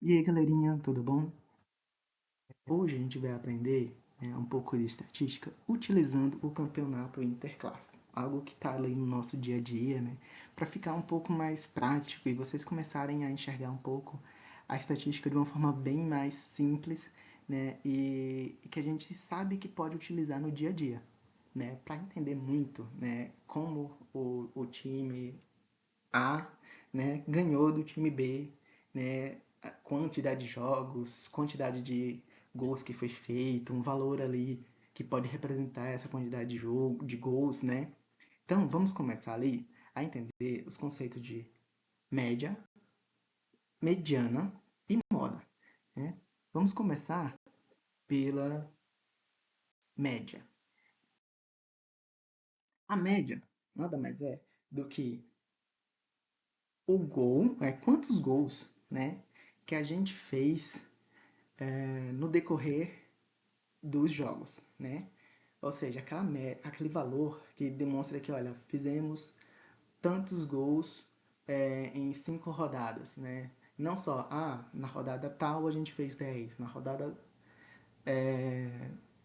E aí, galerinha, tudo bom? Hoje a gente vai aprender um pouco de estatística utilizando o campeonato interclasse, algo que está ali no nosso dia a dia, né? Para ficar um pouco mais prático e vocês começarem a enxergar um pouco a estatística de uma forma bem mais simples, né? E que a gente sabe que pode utilizar no dia a dia, né? Para entender muito, né? Como o time A, né, ganhou do time B, né, a quantidade de jogos, quantidade de gols que foi feito, um valor ali que pode representar essa quantidade de jogo, de gols, né? Então, vamos começar ali a entender os conceitos de média, mediana e moda, né? Vamos começar pela média. A média nada mais é do que o gol, quantos gols, né, que a gente fez no decorrer dos jogos, né? Ou seja, aquele valor que demonstra que, olha, fizemos tantos gols em 5 rodadas, né? Não só, na rodada tal a gente fez 10, na rodada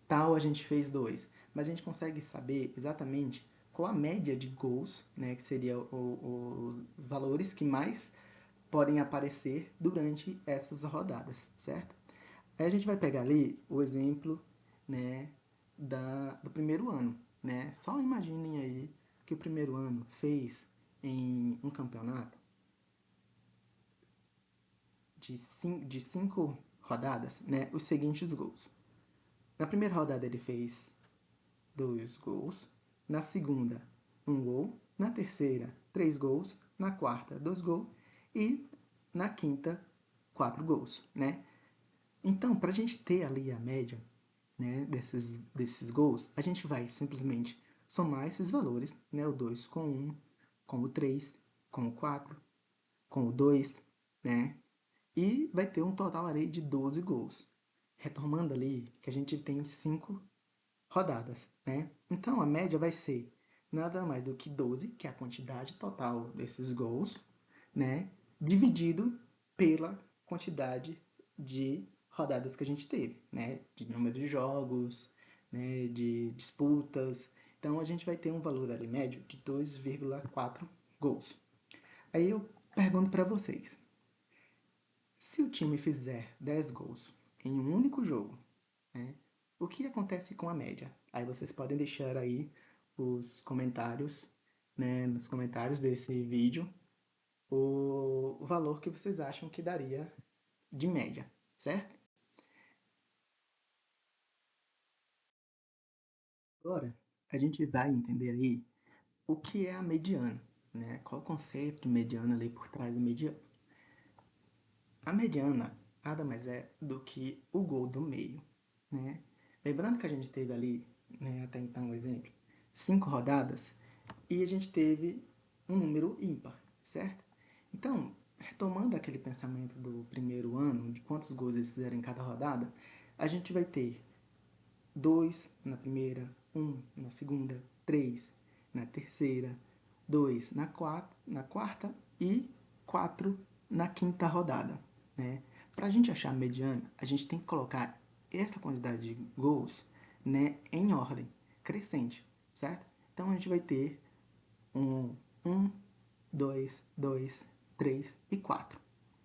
tal a gente fez 2, mas a gente consegue saber exatamente qual a média de gols, né? Que seria os valores que mais podem aparecer durante essas rodadas, certo? Aí a gente vai pegar ali o exemplo, né, do primeiro ano, né? Só imaginem aí que o primeiro ano fez em um campeonato de 5 rodadas, né, os seguintes gols. Na primeira rodada ele fez 2 gols, na segunda 1 gol, na terceira 3 gols, na quarta 2 gols e na quinta 4 gols, né? Então, para a gente ter ali a média, né, desses gols, a gente vai simplesmente somar esses valores, né, o 2 com o 1, com o 3, com o 4, com o 2, né, e vai ter um total ali de 12 gols. Retomando ali que a gente tem 5 rodadas, né? Então a média vai ser nada mais do que 12, que é a quantidade total desses gols, né? Dividido pela quantidade de rodadas que a gente teve, né? De número de jogos, né? De disputas. Então a gente vai ter um valor ali médio de 2,4 gols. Aí eu pergunto para vocês: se o time fizer 10 gols em um único jogo, né? O que acontece com a média? Aí vocês podem deixar aí os comentários, né, nos comentários desse vídeo, o valor que vocês acham que daria de média, certo? Agora, a gente vai entender aí o que é a mediana, né? Qual o conceito de mediana ali por trás da mediana. A mediana nada mais é do que o gol do meio, né? Lembrando que a gente teve ali, né, até então, um exemplo, 5 rodadas e a gente teve um número ímpar, certo? Então, retomando aquele pensamento do primeiro ano, de quantos gols eles fizeram em cada rodada, a gente vai ter 2 na primeira, 1 na segunda, 3 na terceira, 2 na quarta e 4 na quinta rodada, né? Para a gente achar a mediana, a gente tem que colocar essa quantidade de gols, né, em ordem crescente, certo? Então a gente vai ter 1, 2, 2, 3 e 4,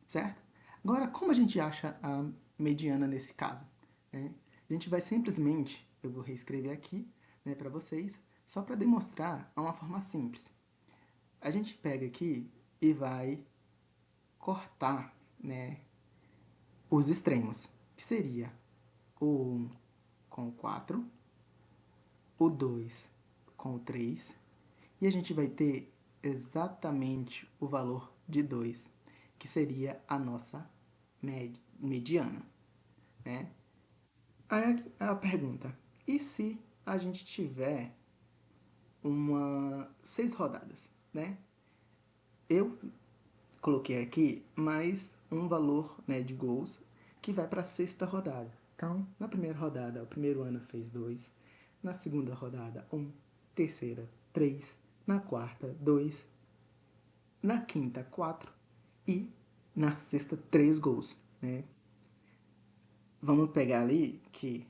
certo? Agora, como a gente acha a mediana nesse caso, né? A gente vai simplesmente, eu vou reescrever aqui, né, para vocês, só para demonstrar uma forma simples. A gente pega aqui e vai cortar, né, os extremos, que seria o 1 com o 4, o 2 com o 3, e a gente vai ter exatamente o valor de 2, que seria a nossa mediana, né? Aí a pergunta: e se a gente tiver 6 rodadas, né? Eu coloquei aqui mais um valor, né, de gols que vai para a sexta rodada. Então, na primeira rodada, o primeiro ano fez 2, na segunda rodada terceira 3, na quarta 2, na quinta 4 e na sexta 3 gols. né? Vamos pegar ali que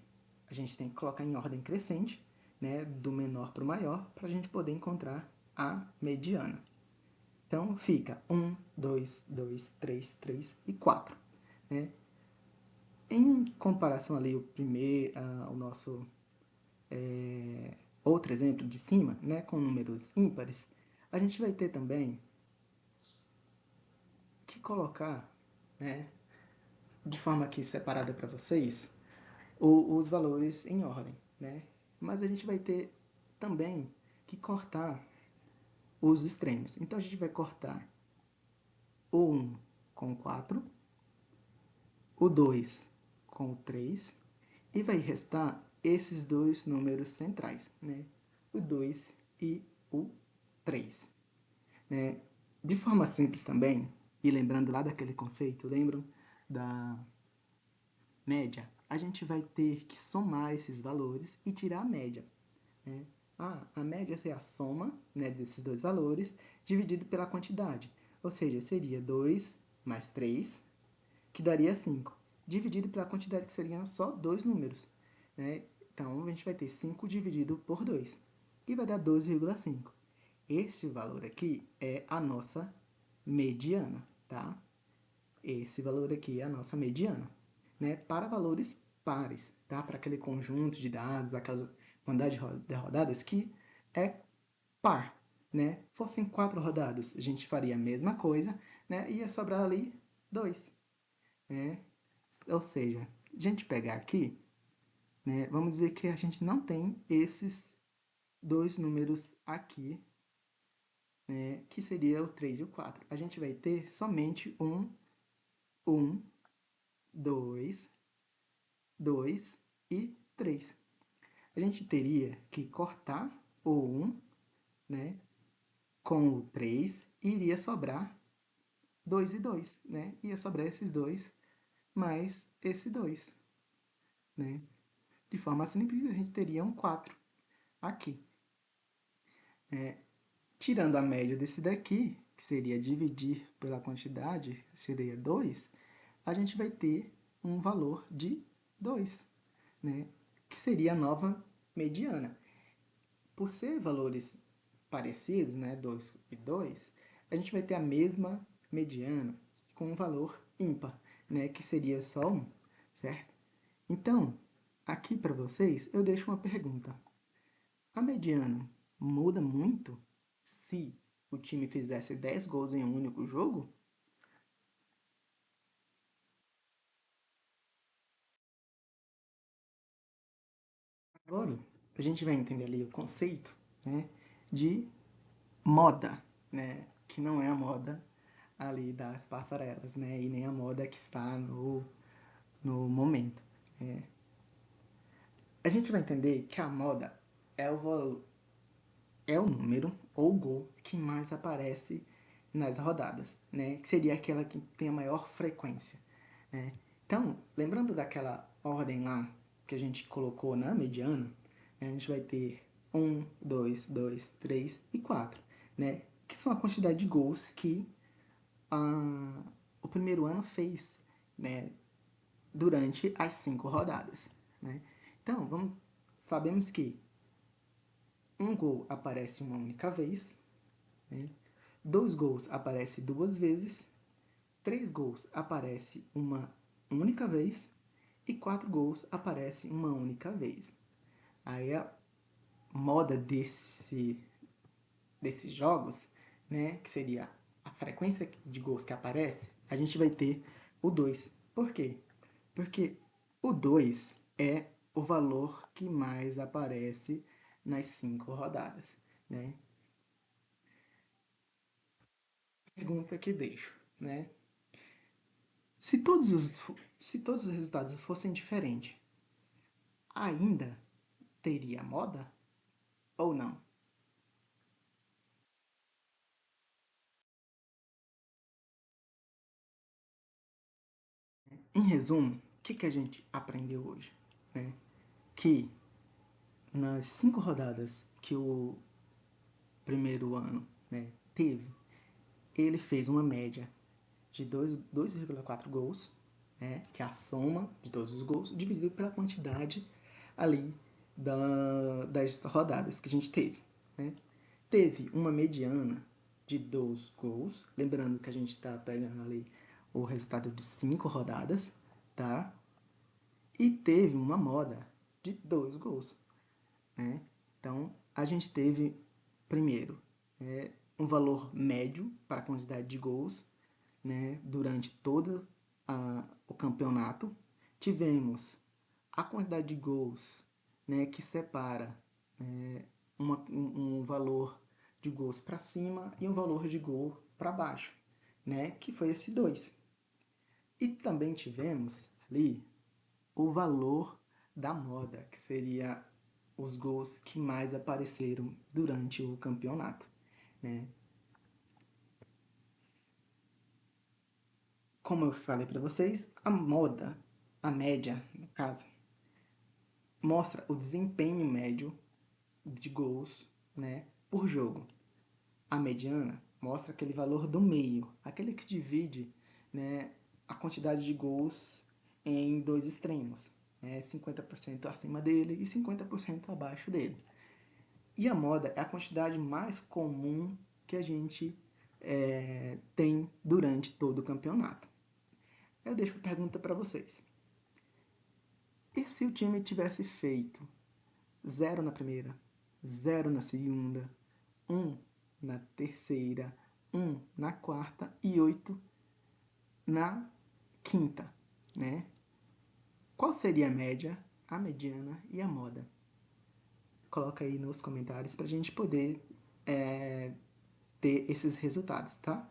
a gente tem que colocar em ordem crescente, né, do menor para o maior, para a gente poder encontrar a mediana. Então, fica 1, 2, 2, 3, 3 e 4. Né? Em comparação ali o nosso outro exemplo de cima, né, com números ímpares, a gente vai ter também que colocar, né, de forma aqui separada para vocês, os valores em ordem, né? Mas a gente vai ter também que cortar os extremos. Então a gente vai cortar o 1 com o 4, o 2 com o 3 e vai restar esses dois números centrais, né? O 2 e o 3. Né? De forma simples também, e lembrando lá daquele conceito, lembram da média? A gente vai ter que somar esses valores e tirar a média. Né? A média é a soma, né, desses dois valores dividido pela quantidade. Ou seja, seria 2 mais 3, que daria 5, dividido pela quantidade que seriam só dois números. Né? Então, a gente vai ter 5 dividido por 2, que vai dar 12,5. Este valor aqui é a nossa mediana, tá? Esse valor aqui é a nossa mediana, né? Para valores pares, tá? Para aquele conjunto de dados, aquela quantidade de rodadas que é par, né? Fossem 4 rodadas, a gente faria a mesma coisa, né? Ia sobrar ali 2, né? Ou seja, a gente pegar aqui, né? Vamos dizer que a gente não tem esses dois números aqui, né? Que seria o 3 e o 4. A gente vai ter somente 1, 2, 2 e 3. A gente teria que cortar o 1, né, com o 3 e iria sobrar 2 e 2, né? Ia sobrar esses dois mais esse 2, né? De forma simples, a gente teria um 4 aqui. Tirando a média desse daqui, que seria dividir pela quantidade, seria 2, a gente vai ter um valor de 2, né? Que seria a nova mediana. Por ser valores parecidos, né, 2 e 2, a gente vai ter a mesma mediana com um valor ímpar, né, que seria só 1, certo? Então, aqui para vocês, eu deixo uma pergunta. A mediana muda muito se o time fizesse 10 gols em um único jogo? Agora, a gente vai entender ali o conceito, né, de moda, né, que não é a moda ali das passarelas, né, e nem a moda que está no momento. A gente vai entender que a moda é o número ou gol que mais aparece nas rodadas, né, que seria aquela que tem a maior frequência. Né? Então, lembrando daquela ordem lá que a gente colocou na mediana, né, a gente vai ter 1, 2, 2, 3 e 4, né? Que são a quantidade de gols que o primeiro ano fez, né, durante as 5 rodadas. Né? Então, sabemos que um gol aparece uma única vez, né? 2 gols aparece duas vezes, 3 gols aparece uma única vez e 4 gols aparece uma única vez. Aí a moda desses jogos, né, que seria a frequência de gols que aparece, a gente vai ter o 2. Por quê? Porque o 2 é o valor que mais aparece nas 5 rodadas. Né? Pergunta que deixo. Né? Se todos os resultados fossem diferentes, ainda teria moda ou não? Em resumo, o que a gente aprendeu hoje? Né? Que nas 5 rodadas que o primeiro ano, né, teve, ele fez uma média de 2,4 gols, né? Que é a soma de todos os gols dividido pela quantidade ali das rodadas que a gente teve, né? Teve uma mediana de 2 gols, lembrando que a gente está pegando ali o resultado de 5 rodadas, tá? E teve uma moda de 2 gols, né? Então, a gente teve, primeiro, um valor médio para a quantidade de gols, né, durante todo o campeonato. Tivemos a quantidade de gols, né, que separa um valor de gols para cima e um valor de gol para baixo, né, que foi esse 2. E também tivemos ali o valor da moda, que seria os gols que mais apareceram durante o campeonato, né? Como eu falei para vocês, a moda, a média, no caso, mostra o desempenho médio de gols, né, por jogo. A mediana mostra aquele valor do meio, aquele que divide, né, a quantidade de gols em dois extremos, né, 50% acima dele e 50% abaixo dele. E a moda é a quantidade mais comum que a gente tem durante todo o campeonato. Eu deixo a pergunta para vocês. E se o time tivesse feito 0 na primeira, 0 na segunda, 1 na terceira, 1 na quarta e 8 na quinta, né? Qual seria a média, a mediana e a moda? Coloca aí nos comentários para a gente poder ter esses resultados, tá?